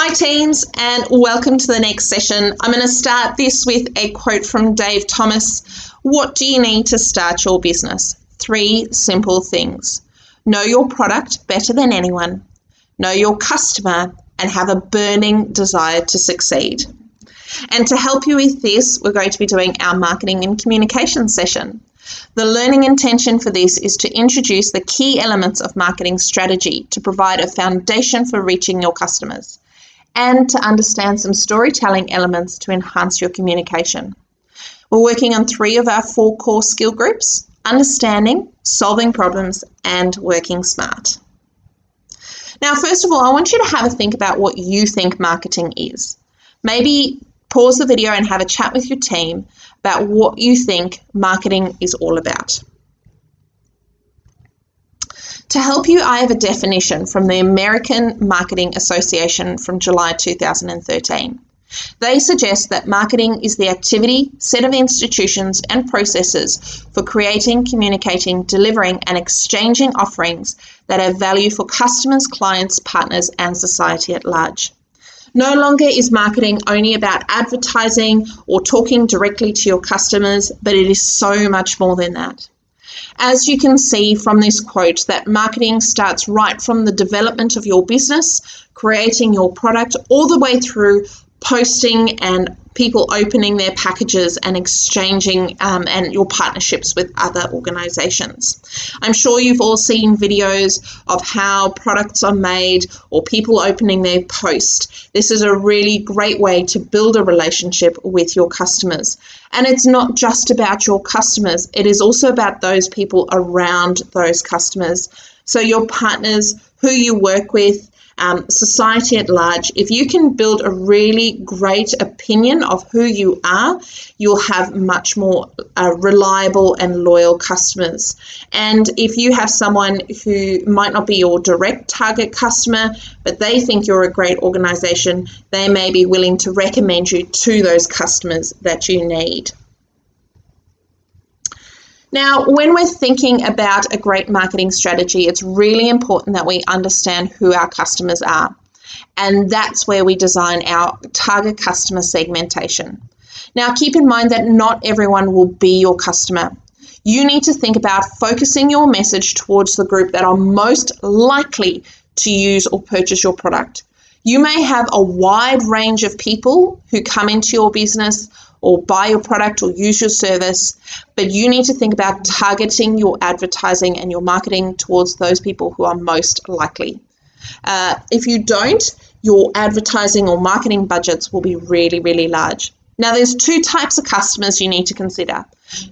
Hi teams, and welcome to the next session. I'm going to start this with a quote from Dave Thomas. What do you need to start your business? 3 simple things. Know your product better than anyone. Know your customer and have a burning desire to succeed. And to help you with this, we're going to be doing our marketing and communication session. The learning intention for this is to introduce the key elements of marketing strategy to provide a foundation for reaching your customers, and to understand some storytelling elements to enhance your communication. We're working on 3 of our 4 core skill groups: understanding, solving problems, and working smart. Now, first of all, I want you to have a think about what you think marketing is. Maybe pause the video and have a chat with your team about what you think marketing is all about. To help you, I have a definition from the American Marketing Association from July 2013. They suggest that marketing is the activity, set of institutions and processes for creating, communicating, delivering and exchanging offerings that have value for customers, clients, partners and society at large. No longer is marketing only about advertising or talking directly to your customers, but it is so much more than that. As you can see from this quote, that marketing starts right from the development of your business, creating your product, all the way through posting and people opening their packages and exchanging and your partnerships with other organizations. I'm sure you've all seen videos of how products are made or people opening their post. This is a really great way to build a relationship with your customers. And it's not just about your customers, it is also about those people around those customers. So your partners, who you work with, society at large. If you can build a really great opinion of who you are, you'll have much more reliable and loyal customers. And if you have someone who might not be your direct target customer, but they think you're a great organization, they may be willing to recommend you to those customers that you need. Now, when we're thinking about a great marketing strategy, it's really important that we understand who our customers are. And that's where we design our target customer segmentation. Now, keep in mind that not everyone will be your customer. You need to think about focusing your message towards the group that are most likely to use or purchase your product. You may have a wide range of people who come into your business or buy your product or use your service, but you need to think about targeting your advertising and your marketing towards those people who are most likely. If you don't, your advertising or marketing budgets will be really, really large. Now, there's 2 types of customers you need to consider: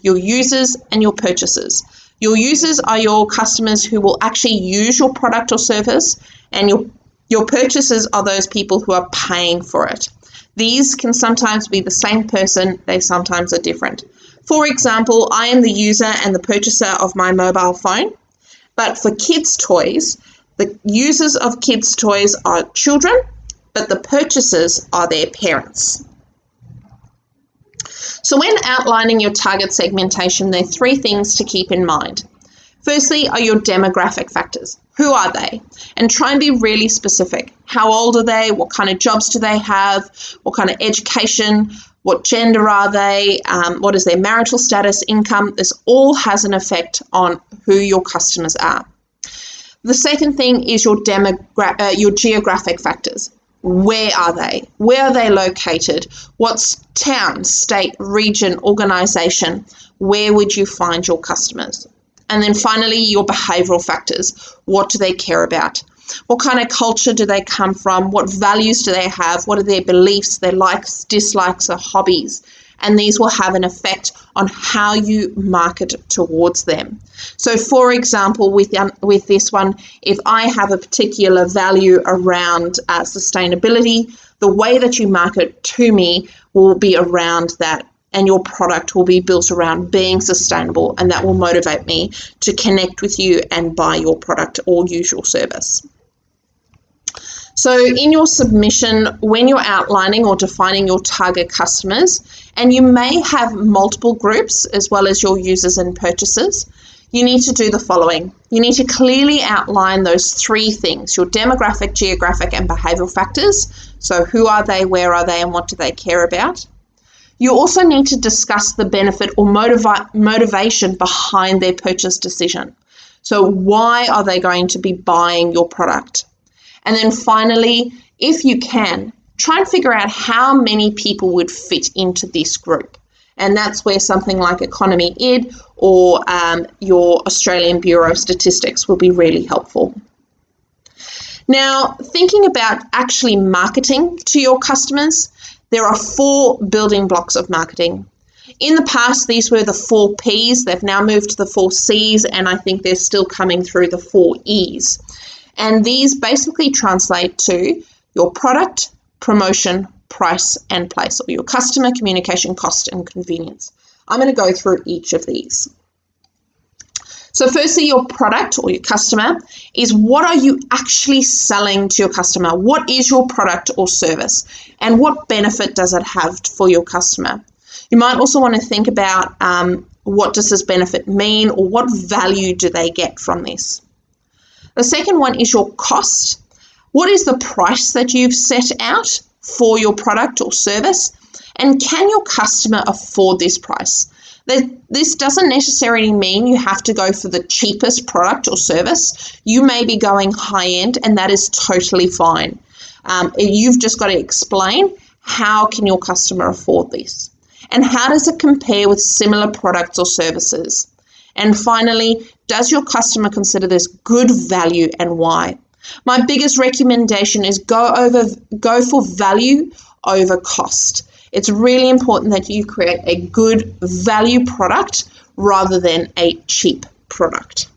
your users and your purchasers. Your users are your customers who will actually use your product or service, and your purchasers are those people who are paying for it. These can sometimes be the same person, they sometimes are different. For example, I am the user and the purchaser of my mobile phone, but for kids' toys, the users of kids' toys are children, but the purchasers are their parents. So when outlining your target segmentation, there are 3 things to keep in mind. Firstly are your demographic factors. Who are they? And try and be really specific. How old are they? What kind of jobs do they have? What kind of education? What gender are they? What is their marital status, income? This all has an effect on who your customers are. The second thing is your geographic factors. Where are they? Where are they located? What's town, state, region, organization? Where would you find your customers? And then finally, your behavioral factors. What do they care about? What kind of culture do they come from? What values do they have? What are their beliefs, their likes, dislikes, or hobbies? And these will have an effect on how you market towards them. So for example, with this one, if I have a particular value around sustainability, the way that you market to me will be around that. And your product will be built around being sustainable, and that will motivate me to connect with you and buy your product or use your service. So in your submission, when you're outlining or defining your target customers, and you may have multiple groups as well as your users and purchasers, you need to do the following. You need to clearly outline those three things: your demographic, geographic, and behavioural factors. So who are they, where are they, and what do they care about? You also need to discuss the benefit or motivation behind their purchase decision. So why are they going to be buying your product? And then finally, if you can, try and figure out how many people would fit into this group. And that's where something like Economy Ed or your Australian Bureau of Statistics will be really helpful. Now, thinking about actually marketing to your customers, there are 4 building blocks of marketing. In the past, these were the 4 Ps. They've now moved to the 4 Cs, and I think they're still coming through the 4 Es. And these basically translate to your product, promotion, price, and place, or your customer, communication, cost, and convenience. I'm going to go through each of these. So firstly, your product or your customer is, what are you actually selling to your customer? What is your product or service? And what benefit does it have for your customer? You might also want to think about what does this benefit mean, or what value do they get from this? The second one is your cost. What is the price that you've set out for your product or service? And can your customer afford this price? This doesn't necessarily mean you have to go for the cheapest product or service. You may be going high end, and that is totally fine. You've just got to explain, how can your customer afford this? And how does it compare with similar products or services? And finally, does your customer consider this good value, and why? My biggest recommendation is go for value over cost. It's really important that you create a good value product rather than a cheap product.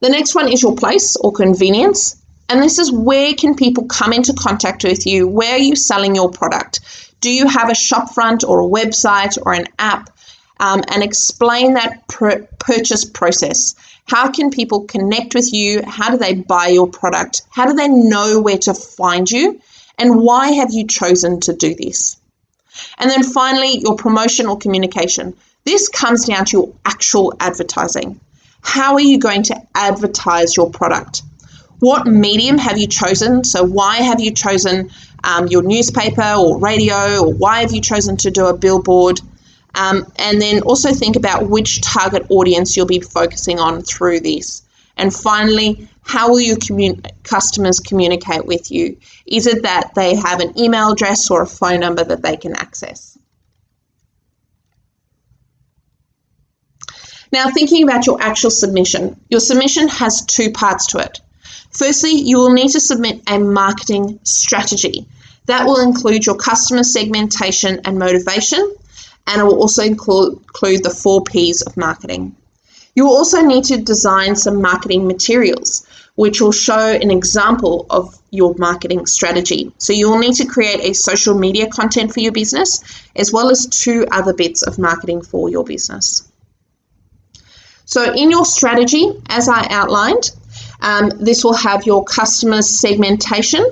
The next one is your place or convenience. And this is, where can people come into contact with you? Where are you selling your product? Do you have a shop front or a website or an app? And explain that purchase process. How can people connect with you? How do they buy your product? How do they know where to find you? And why have you chosen to do this? And then finally, your promotion or communication. This comes down to your actual advertising. How are you going to advertise your product? What medium have you chosen? So why have you chosen your newspaper or radio, or why have you chosen to do a billboard? And then also think about which target audience you'll be focusing on through this. And finally, how will your customers communicate with you? Is it that they have an email address or a phone number that they can access? Now, thinking about your actual submission, your submission has 2 parts to it. Firstly, you will need to submit a marketing strategy. That will include your customer segmentation and motivation, and it will also include the 4 Ps of marketing. You will also need to design some marketing materials, which will show an example of your marketing strategy. So you will need to create a social media content for your business, as well as 2 other bits of marketing for your business. So in your strategy, as I outlined, this will have your customer segmentation,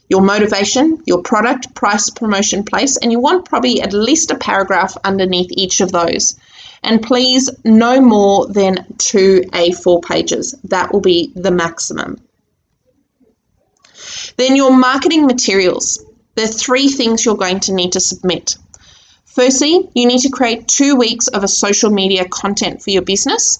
your motivation, your product, price, promotion, place, and you want probably at least a paragraph underneath each of those. And please, no more than 2 A4 pages. That will be the maximum. Then your marketing materials. There are 3 things you're going to need to submit. Firstly, you need to create 2 weeks of a social media content for your business.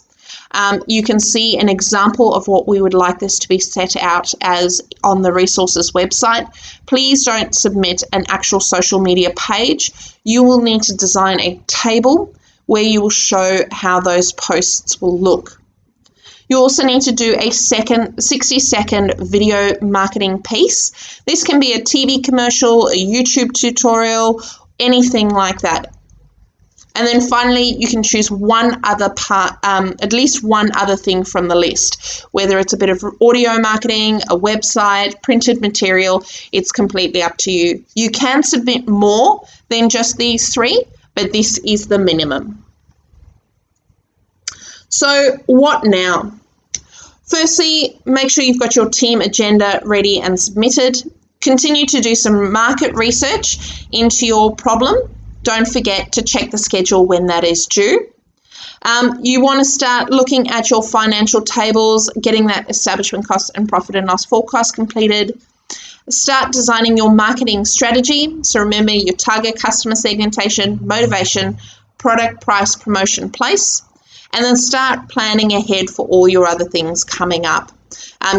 You can see an example of what we would like this to be set out as on the resources website. Please don't submit an actual social media page. You will need to design a table where you will show how those posts will look. You also need to do a 60-second video marketing piece. This can be a TV commercial, a YouTube tutorial, anything like that. And then finally, you can choose one other part, at least one other thing from the list, whether it's a bit of audio marketing, a website, printed material. It's completely up to you. You can submit more than just these 3, but this is the minimum. So what now? Firstly, make sure you've got your team agenda ready and submitted. Continue to do some market research into your problem. Don't forget to check the schedule when that is due. You want to start looking at your financial tables, getting that establishment cost and profit and loss forecast completed. Start designing your marketing strategy. So remember your target customer segmentation, motivation, product, price, promotion, place. And then start planning ahead for all your other things coming up.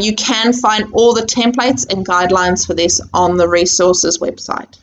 You can find all the templates and guidelines for this on the resources website.